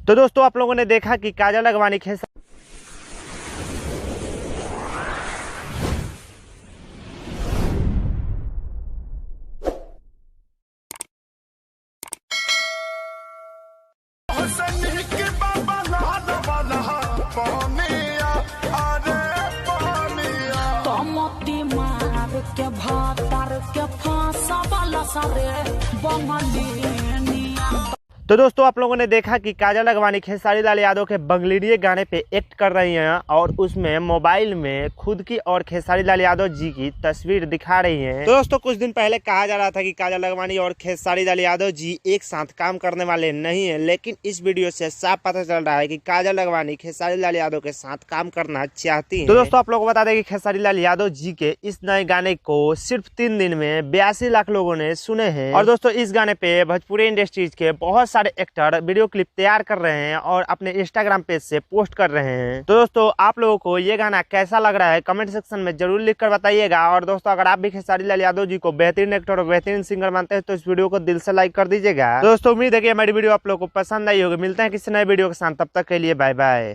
तो दोस्तों आप लोगों ने देखा कि काजल अगवानी खेसारी के भातर के फांसा वाला सारे बंगाली। तो दोस्तों आप लोगों ने देखा कि काजल अगवानी खेसारी लाल यादव के बंगलीरिये गाने पे एक्ट कर रही हैं और उसमें मोबाइल में खुद की और खेसारी लाल यादव जी की तस्वीर दिखा रही हैं। तो दोस्तों कुछ दिन पहले कहा जा रहा था कि काजल अगवानी और खेसारी लाल यादव जी एक साथ काम करने वाले नहीं है, लेकिन इस वीडियो से साफ पता चल रहा है कि काजल अगवानी खेसारी लाल यादव के साथ काम करना चाहती है। तो दोस्तों आप लोगों को बता दें कि खेसारी लाल यादव जी के इस नए गाने को सिर्फ 3 दिन में 82 लाख लोगों ने सुने हैं। और दोस्तों इस गाने पे भोजपुरी इंडस्ट्रीज के बहुत सारे एक्टर वीडियो क्लिप तैयार कर रहे हैं और अपने इंस्टाग्राम पेज से पोस्ट कर रहे हैं। तो दोस्तों आप लोगों को ये गाना कैसा लग रहा है कमेंट सेक्शन में जरूर लिखकर बताइएगा। और दोस्तों अगर आप भी खेसारी लाल यादव जी को बेहतरीन एक्टर और बेहतरीन सिंगर मानते हैं तो इस वीडियो को दिल से लाइक कर दीजिएगा। दोस्तों उम्मीद है कि हमारी वीडियो आप लोगों को पसंद आई होगी। मिलते हैं किसी नए वीडियो के साथ, तब तक के लिए बाय बाय।